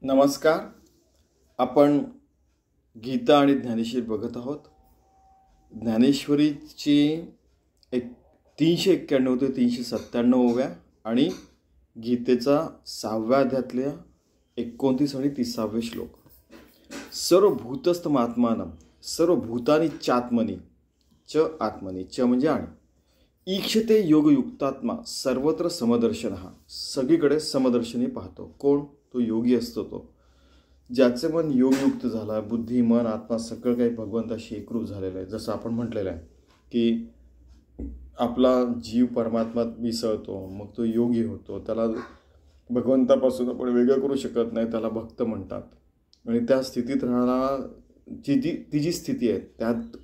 नमस्कार. आपण गीता आणि ज्ञानेश्वरी बघत आहोत. ज्ञानेश्वरीची एक 391 ते 397व्या आणि गीतेचा 6व्या अध्यायातल्या 29 आणि 30 श्लोक. सर्व भूतस्थमात्मानं सर्व भूतानी चात्मनी च आत्मनी च म्हणजे आणि ईक्षते योगयुक्तात्मा सर्वत्र समदर्शन. हा सगळीकडे समदर्शनी पाहतो. कोण? तो योगी असतो. तो ज्याचे मन योगयुक्त झाला, बुद्धी मन आत्मा सगळं काही भगवंताशी एकरूप झालेलं आहे. जसं आपण म्हटलेलं आहे की आपला जीव परमात्म्यात मिसळतो, मग तो योगी होतो. त्याला भगवंतापासून आपण वेगळं करू शकत नाही, त्याला भक्त म्हणतात. आणि त्या स्थितीत राहणारा ती जी स्थिती आहे त्यात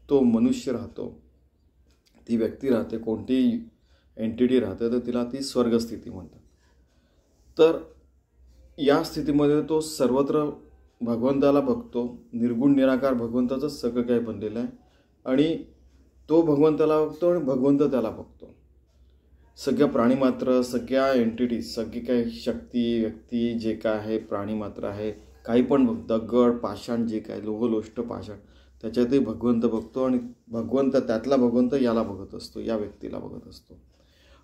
तो मनुष्य राहतो, ती व्यक्ती राहते, कोणतीही एंटिटी राहते, तर तिला ती स्वर्गस्थिती म्हणतात. तर या स्थितीमध्ये तो सर्वत्र भगवंताला बघतो. निर्गुण निराकार भगवंताचंच सगळं काही बनलेलं आहे आणि तो भगवंताला बघतो आणि भगवंत त्याला बघतो. सगळ्या प्राणीमात्र, सगळ्या एंटिटीज, सगळी काही शक्ती व्यक्ती जे काय आहे, प्राणीमात्र आहे, काही पण दगड पाषाण जे काय लोहलोष्ट पाषाण, त्याच्यातही भगवंत बघतो आणि भगवंत त्यातला भगवंत याला बघत असतो, या व्यक्तीला बघत असतो.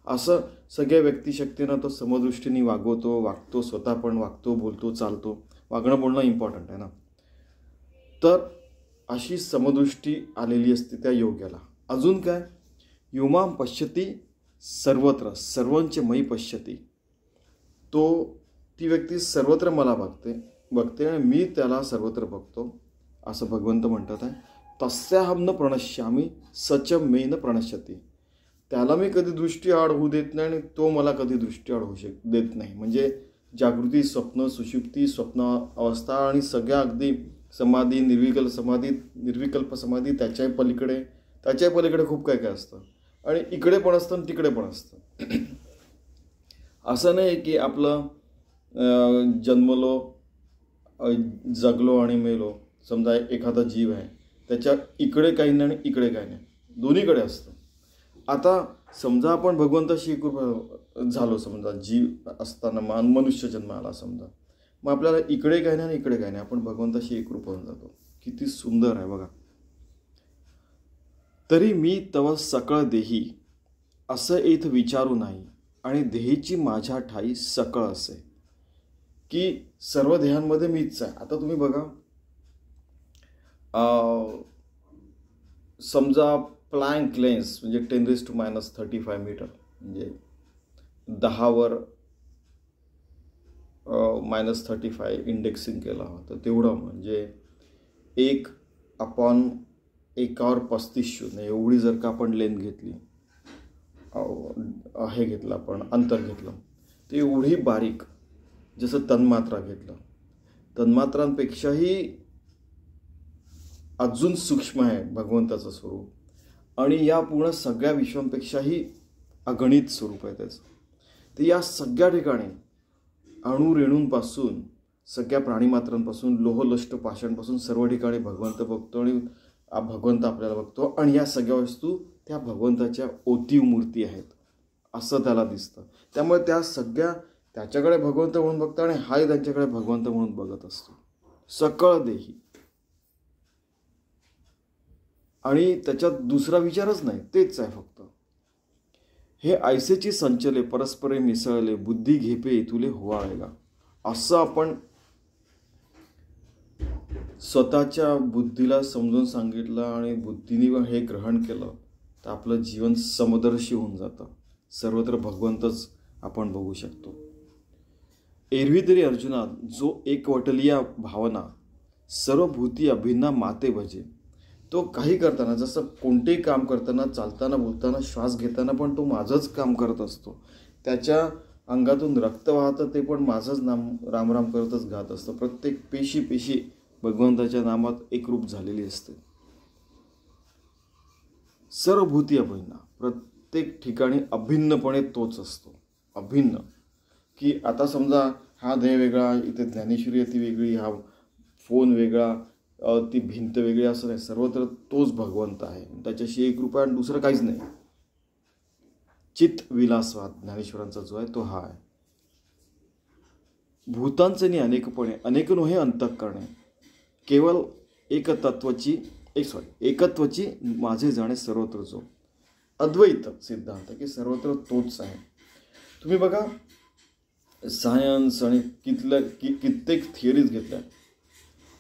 असं सगळ्या व्यक्तिशक्तीनं तो समदृष्टीने वागतो, स्वतः पण वागतो, बोलतो, चालतो. वागणं बोलणं इम्पॉर्टंट आहे ना. तर अशी समदृष्टी आलेली असते त्या योग्याला. अजून काय? युमाम पश्यती सर्वत्र सर्वांचे मयी पश्यती. ती व्यक्ती सर्वत्र मला बघते आणि मी त्याला सर्वत्र बघतो, असं भगवंत म्हणतात आहे. तस्याहम न प्रणश्यामी सच मे न प्रणश्यती. त्याला मी कधी दृष्टी आड होऊ देत नाही आणि तो मला कधी दृष्टी आड होऊ देत नाही. म्हणजे जागृती, स्वप्न, सुषुप्ती, स्वप्न अवस्था आणि सगळ्या अगदी समाधी, निर्विकल्प समाधी, त्याच्याही पलीकडे खूप काय काय असतं आणि इकडे पण असतं आणि तिकडे पण असतं. असं नाही की आपलं जन्मलो, जगलो आणि मेलो. समजा एखादा जीव आहे, त्याच्या इकडे काही नाही आणि इकडे काही नाही, दोन्हीकडे असतं. आता समजा आपण भगवंताशी एकरूप झालो, समजा जीव असताना मनुष्य जन्म आला समजा, मग आपल्याला इकडे काही नाही आणि इकडे काही नाही, आपण भगवंताशी एकरूप होऊन जातो. किती सुंदर आहे बघा. तरी मी तव सकळ देही असं येथ विचारू नाही आणि देहीची माझ्या ठाई सकळ असे. की सर्व देहांमध्ये मीच आहे. आता तुम्ही बघा, समजा प्लँक लेन्स म्हणजे 10⁻⁻35 मीटर, म्हणजे 10वर -35 इंडेक्सिंग केला होता, तेवढं म्हणजे 1/1/35 एवढी जर का आपण लेंथ घेतली, हे घेतलं आपण अंतर घेतलं, तर एवढी बारीक. जसं तन्मात्रा घेतलं, तन्मात्रांपेक्षाही अजून सूक्ष्म आहे भगवंताचं स्वरूप आणि या पूर्ण सगळ्या विश्वांपेक्षाही अगणित स्वरूप आहे त्याचं. तर या सगळ्या ठिकाणी अणुरेणूंपासून सगळ्या प्राणीमात्रांपासून लोहलष्ट पाषाणपासून सर्व ठिकाणी भगवंत बघतो आणि भगवंत आपल्याला बघतो आणि या सगळ्या वस्तू त्या भगवंताच्या ओतीव मूर्ती आहेत असं त्याला दिसतं. त्यामुळे त्या सगळ्या त्याच्याकडे भगवंत म्हणून बघतो आणि हाही त्यांच्याकडे भगवंत म्हणून बघत असतो. सकळ देही. आणि त्याच्यात दुसरा विचारच नाही, तेच आहे फक्त. हे ऐसेची संचले परस्परे मिसळले बुद्धी घेपे तुले होवाळेगा. असं आपण स्वतःच्या बुद्धीला समजून सांगितलं आणि बुद्धीने हे ग्रहण केलं तर आपलं जीवन समदर्शी होऊन जातं. सर्वत्र भगवंतच आपण बघू शकतो. एरवी तरी अर्जुना जो एकवटलिया भावना सर्व भूती अभिन्ना माते भजे. तो काही करताना, जसं कोणतेही काम करताना, चालताना, बोलताना, श्वास घेताना पण तो माझंच काम करत असतो. त्याच्या अंगातून रक्त वाहतं ते पण माझंच नाम रामराम करतच गात असतं. प्रत्येक पेशी भगवंताच्या नामात एकरूप झालेली असते. सर्व भूती अभिन्ना, प्रत्येक ठिकाणी अभिन्नपणे तोच असतो. अभिन्न. की आता समजा हा देह वेगळा, इथे ज्ञानेश्वरी ती वेगळी, हा फोन वेगळा, ती भिंत वेगळी, असं नाही. सर्वत्र तोच भगवंत आहे, त्याच्याशी एकरूप आहे आणि दुसरं काहीच नाही. चित्त विलासवाद ज्ञानेश्वरांचा जो आहे तो हा आहे. भूतांचे नि अनेकपणे अनेक नोहे अंतःकरणे केवळ एकत्वाची माझे जाणे सर्वत्र जो अद्वैत सिद्धांत की सर्वत्र तोच आहे. तुम्ही बघा सायन्स आणि कित्येक थिअरीज घेतल्या,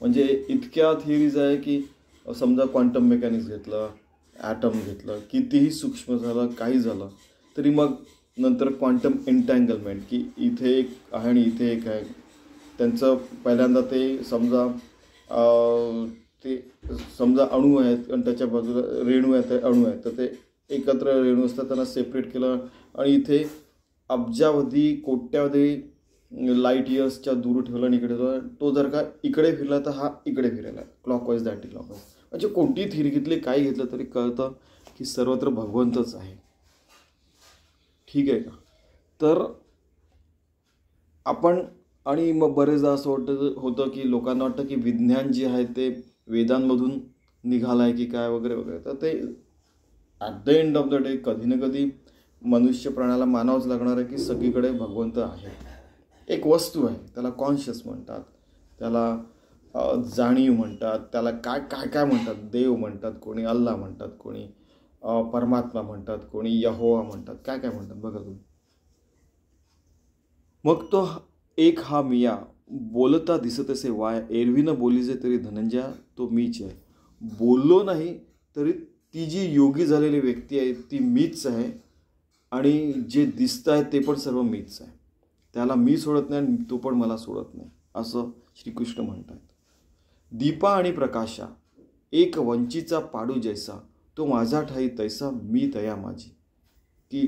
म्हणजे इतक्या थिअरीज आहे की समजा क्वांटम मेकॅनिक्स घेतलं, ॲटम घेतलं, कितीही सूक्ष्म झालं काही झालं तरी मग नंतर क्वांटम एन्टँगलमेंट की इथे एक आहे आणि इथे एक आहे. त्यांचं पहिल्यांदा ते समजा अणू आहेत आणि त्याच्या बाजूला रेणू आहेत, अणू आहेत, तर ते एकत्र रेणू असतात त्यांना सेपरेट केलं आणि इथे अब्जावधी कोट्यावधी लाईट इयर्सच्या दूर ठेवला आणि इकडे तो जर का इकडे फिरला तर हा इकडे फिरायला क्लॉकवाईज अँटी क्लॉकवाईज. म्हणजे कोणतीही थिअरी घेतली काही घेतलं तरी कळतं की सर्वत्र भगवंतच आहे. ठीक आहे का? तर आपण आणि मग बरेचदा असं होतं की लोकांना वाटतं की विज्ञान जे आहे ते वेदांमधून निघालं आहे की काय वगैरे वगैरे. तर ते at the end of the day कधी ना कधी मनुष्य प्राण्याला मानावंच लागणार आहे की सगळीकडे भगवंत आहे. एक वस्तू आहे, त्याला कॉन्शियस म्हणतात, त्याला जाणीव म्हणतात, त्याला काय काय काय म्हणतात, देव म्हणतात, कोणी अल्लाह म्हणतात, कोणी परमात्मा म्हणतात, कोणी यहोवा म्हणतात, काय काय म्हणतात बघा तुम्ही. मग तो एक हा मिया बोलता दिसतसे वाय, एरवी न बोलीजे तरी धनंजया तो मीच आहे. बोललो नाही तरी ती जी योगी झालेली व्यक्ती आहे ती मीच आहे आणि जे दिसत आहे ते पण सर्व मीच आहे. त्याला मी सोडत नाही आणि तो पण मला सोडत नाही असं श्रीकृष्ण म्हणतात. दीपा आणि प्रकाशा एक वंचीचा पाडू जैसा, तो माझा ठाई तैसा मी तया माझी. की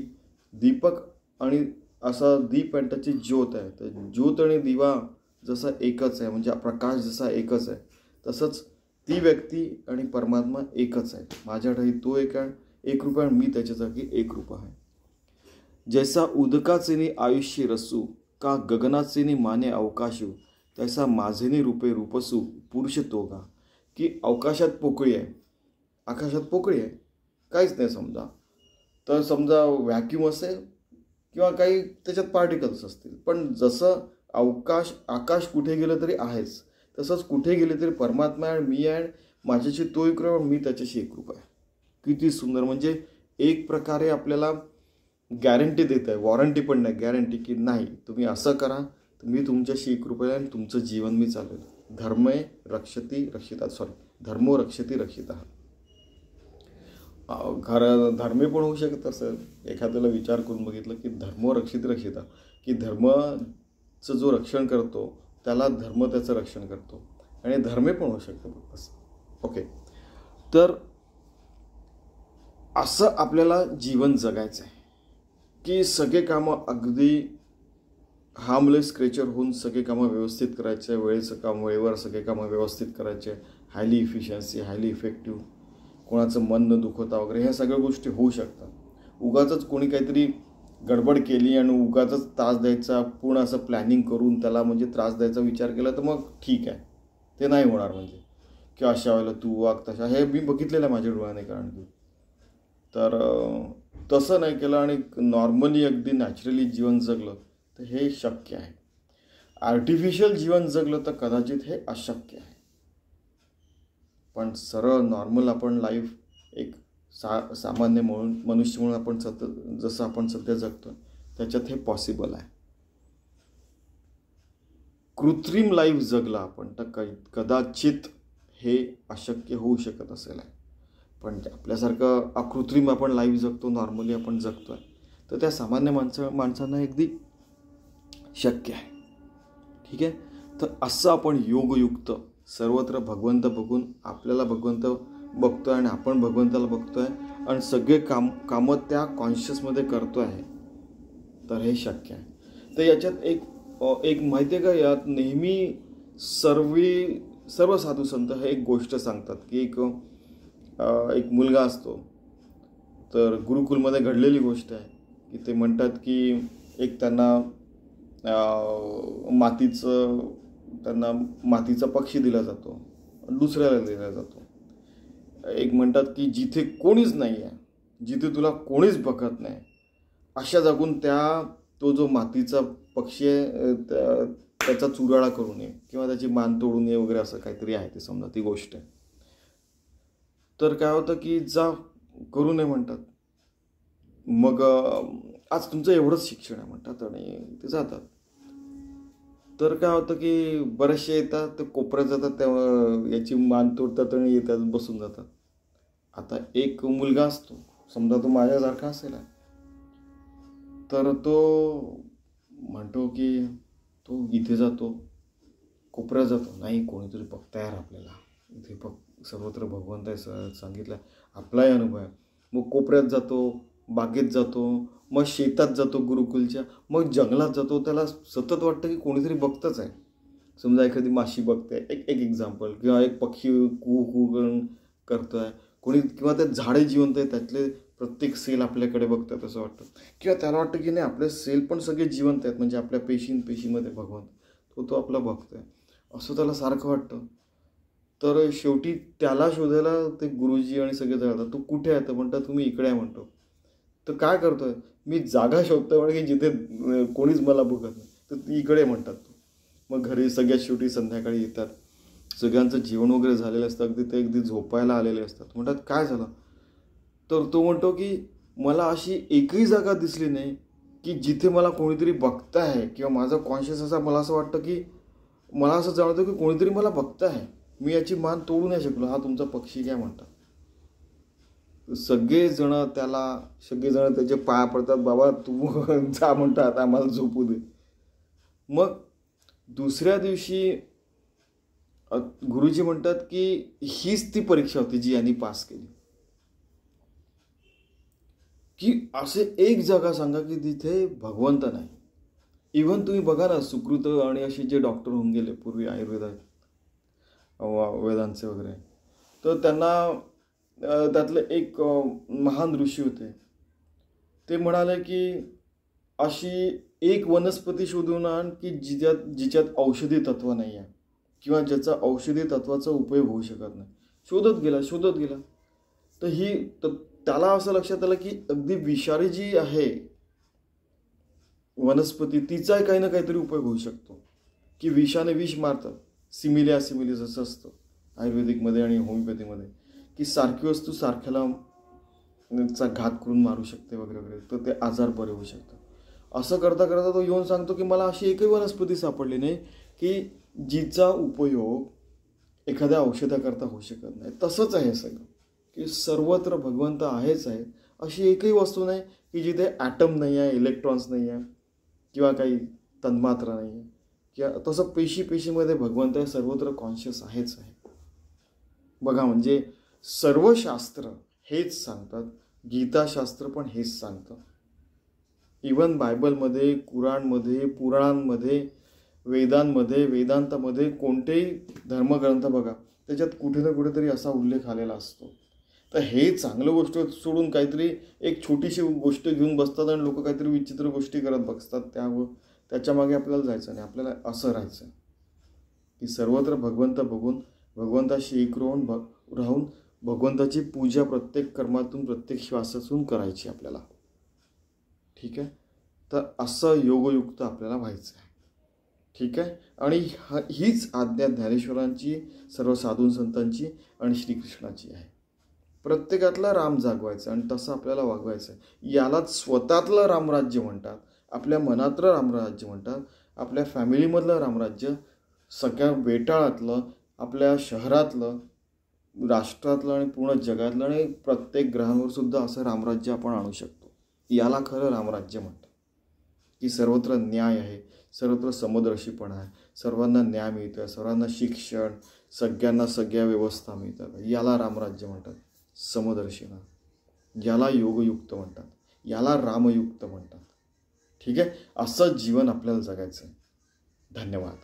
दीपक आणि असा दीप आणि त्याची ज्योत आहे, तर ज्योत आणि दिवा जसा एकच आहे, म्हणजे प्रकाश जसा एकच आहे, तसंच ती व्यक्ती आणि परमात्मा एकच आहे. माझ्या ठाई तो एक रूप आहे आणि मी त्याच्या जागी एक रूप आहे. जैसा उदकाचेनी आयुष्य रसू, का गगनाचेनी माने अवकाशू, तैसा माझेनी रूपे रूपसू पुरुष तोगा. की अवकाशात पोकळी आहे, आकाशात पोकळी आहे, काहीच नाही समजा, तर समजा व्हॅक्यूम असेल किंवा काही त्याच्यात पार्टिकल्स असतील, पण जसं आकाश कुठे गेलं तरी आहेच, तसंच कुठे गेले तरी परमात्मा आहे, मी आहे, माझ्याशी तो एक रूप, मी त्याच्याशी एक रूप आहे. किती सुंदर. म्हणजे एक प्रकारे आपल्याला गॅरंटी देत आहे, वॉरंटी पण नाही, गॅरंटी की नाही तुम्ही असं करा तर मी तुमच्याशी एक रूप आहे आणि तुमचं जीवन मी चालवेल. धर्मो रक्षती रक्षिता. धर्मे पण होऊ शकत असेल. एखाद्याला विचार करून बघितलं की धर्मो रक्षिता, की धर्माचं जो रक्षण करतो त्याला धर्म त्याचं रक्षण करतो आणि धर्मे पण होऊ शकतं असं. ओके, तर असं आपल्याला जीवन जगायचं आहे की सगळे कामं अगदी हार्मलेस क्रिएचर होऊन सगळे कामं व्यवस्थित करायचे, वेळेचं काम वेळेवर सगळे कामं व्यवस्थित करायचे, हायली इफिशियन्सी, हायली इफेक्टिव्ह, कोणाचं मन न दुखवता वगैरे ह्या सगळ्या गोष्टी होऊ शकतात. उगाचच कोणी काहीतरी गडबड केली आणि उगाचच त्रास द्यायचा, पूर्ण असं प्लॅनिंग करून त्याला म्हणजे त्रास द्यायचा विचार केला तर मग ठीक आहे, ते नाही होणार. म्हणजे की अशा वेळेला तू वाग तशा, हे मी बघितलेलं आहे माझ्या डोळ्याने. कारण की तर तसं नाही केलं आणि नॉर्मली अगदी नॅचरली जीवन जगलं तर हे शक्य आहे. आर्टिफिशियल जीवन जगलं तर कदाचित हे अशक्य आहे. पण सरळ नॉर्मल आपण लाईफ एक सामान्य मनुष्य म्हणून आपण जसं आपण सध्या जगतो त्याच्यात हे पॉसिबल आहे. कृत्रिम लाईफ जगला आपण तर कदाचित हे अशक्य होऊ शकत असेल. पण आपल्यासारखं अकृत्रिम आपण लाईफ जगतो, नॉर्मली आपण जगतो आहे, तर त्या सामान्य माणसांना अगदी शक्य आहे. ठीक आहे, तर असं आपण योगयुक्त सर्वत्र भगवंत बघून आपल्याला भगवंत बघतो आहे आणि आपण भगवंताला बघतो आहे आणि सगळे कामं त्या कॉन्शियसमध्ये करतो आहे, तर हे शक्य आहे. तर याच्यात एक माहिती आहे का, यात नेहमी सर्व साधू संत हे एक गोष्ट सांगतात की एक मुलगा असतो, तर गुरुकुलमध्ये घडलेली गोष्ट आहे की ते म्हणतात की एक त्यांना मातीचा पक्षी दिला जातो, दुसऱ्याला दिला जातो. एक म्हणतात की जिथे कोणीच नाही आहे, जिथे तुला कोणीच बघत नाही, अशा जागून तो जो मातीचा पक्षी आहे त्याचा चुराळा करू नये किंवा त्याची मान तोडू नये वगैरे असं काहीतरी आहे ते, समजा ती गोष्ट आहे. तर काय होतं की जा करू नये म्हणतात. मग आज तुमचं एवढंच शिक्षण आहे म्हणतात आणि ते जातात. तर काय होतं की बरेचसे येतात, ते कोपऱ्यात जातात, त्या याची मान तोडतात आणि येतात, बसून जातात. आता एक मुलगा असतो, समजा तो माझ्यासारखा असेल, तर तो म्हणतो की तो इथे जातो, कोपऱ्यात जातो, नाही कोणीतरी बघता यार आपल्याला, इथे बघ सर्वत्र भगवंत आहे सांगितलं, आपलाही अनुभव आहे. मग कोपऱ्यात जातो, बागेत जातो, मग शेतात जातो गुरुकुलच्या, मग जंगलात जातो. त्याला सतत वाटतं की कोणीतरी बघतच आहे. समजा एखादी माशी बघते, एक एक्झाम्पल, किंवा एक पक्षी कू कू करतोय कोणी, किंवा ते झाडे जिवंत आहे, त्यातले प्रत्येक सेल आपल्याकडे बघतात असं वाटतं. किंवा त्याला वाटतं की नाही आपले सेल पण सगळे जिवंत आहेत, म्हणजे आपल्या पेशीमध्ये भगवंत तो आपला बघतोय, असं त्याला सारखं वाटतं. तर शेवटी त्याला शोधायला ते गुरुजी आणि सगळे जातात. तू कुठे आहे? तर म्हणतात तुम्ही इकडे आहे म्हणतो. तर काय करतोय? मी जागा शोधतोय म्हणजे की जिथे कोणीच मला बघत नाही. तर ती इकडे म्हणतात तो. मग घरी सगळ्यात शेवटी संध्याकाळी येतात, सगळ्यांचं जेवण वगैरे झालेलं असतं, अगदी ते अगदी झोपायला आलेले असतात. म्हणतात काय झालं? तर तो म्हणतो की मला अशी एकही जागा दिसली नाही की जिथे मला कोणीतरी बघतं आहे, किंवा माझा कॉन्शियस असा, मला असं वाटतं की मला असं जाणवतं की कोणीतरी मला बघतं आहे, मी याची मान तोडू नाही शकलो. हा तुमचा पक्षी काय म्हणतात. सगळेजण त्याचे पाया पडतात, बाबा तू जा म्हणतात, आम्हाला झोपू दे. मग दुसऱ्या दिवशी गुरुजी म्हणतात की हीच ती परीक्षा होती जी यांनी पास केली. की असे एक जागा सांगा की तिथे भगवंत नाही. इव्हन तुम्ही बघा ना, सुकृत आणि असे जे डॉक्टर होऊन गेले पूर्वी आयुर्वेदात, वेदांचे वगैरे, तर त्यांना त्यातले एक महान ऋषी होते, ते म्हणाले की अशी एक वनस्पती शोधून आण की जिच्यात औषधी तत्व नाही आहे, किंवा ज्याचा औषधी तत्वाचा उपयोग होऊ शकत नाही. शोधत गेला. तर त्याला असं लक्षात आलं की अगदी विषारी जी आहे वनस्पती, तिचाही काही ना काहीतरी उपयोग होऊ शकतो. की विषाने विष मारतात, सिमिली असिमिली जसं असतं आयुर्वेदिकमध्ये आणि होमिओपॅथीमध्ये, की सारखी वस्तू सारख्याला घात करून मारू शकते वगैरे वगैरे, तर ते आजार बरे होऊ शकतात. असं करता करता तो येऊन सांगतो की मला अशी एकही वनस्पती सापडली नाही की जिचा उपयोग एखाद्या औषधाकरता होऊ शकत नाही. तसंच आहे सगळं, की सर्वत्र भगवंत आहेच आहे. अशी एकही वस्तू नाही की जिथे ॲटम नाही आहे, इलेक्ट्रॉन्स नाही आहे, किंवा काही तन्मात्रा नाही आहे, किंवा तसं पेशीमध्ये भगवंत आहे, सर्वत्र कॉन्शियस आहेच आहे. बघा, म्हणजे सर्व शास्त्र हेच सांगतात, गीताशास्त्र पण हेच सांगतं. इवन बायबलमध्ये, कुराणमध्ये, पुराणांमध्ये, वेदांमध्ये, वेदांतामध्ये, कोणतेही धर्मग्रंथ बघा, त्याच्यात कुठे ना कुठेतरी असा उल्लेख आलेला असतो. तर हे चांगलं गोष्ट सोडून काहीतरी एक छोटीशी गोष्ट घेऊन बसतात आणि लोक काहीतरी विचित्र गोष्टी करत बसतात. त्याच्या मागे आपल्याला जायचं नाही. आपल्याला असं राहायचं की सर्वत्र भगवंत बघून, भगवंताशी एक राहून भगवंताची पूजा प्रत्येक कर्मातून, प्रत्येक श्वासातून करायची आपल्याला. ठीक आहे. तर असं योगयुक्त आपल्याला व्हायचं आहे. ठीक आहे. आणि हीच आज्ञा ज्ञानेश्वरांची, सर्व साधू संतांची आणि श्रीकृष्णाची आहे. प्रत्येकातला राम जागवायचा आणि तसं आपल्याला वागवायचं आहे. यालाच स्वतःतलं रामराज्य म्हणतात, आपल्या मनातलं रामराज्य म्हणतात, आपल्या फॅमिलीमधलं रामराज्य, सगळ्या बेटाळातलं, आपल्या शहरातलं, राष्ट्रातलं आणि पूर्ण जगातलं आणि प्रत्येक ग्रहांवर सुद्धा असं रामराज्य आपण आणू शकतो. याला खरं रामराज्य म्हणतात. की सर्वत्र न्याय आहे, सर्वत्र समदर्शीपणा आहे, सर्वांना न्याय मिळतो आहे, सर्वांना शिक्षण, सगळ्यांना सगळ्या व्यवस्था मिळतात. याला रामराज्य म्हणतात, समदर्शीना. याला योगयुक्त म्हणतात, याला रामयुक्त म्हणतात. ठीक आहे. असं जीवन आपल्याला जगायचं आहे. धन्यवाद.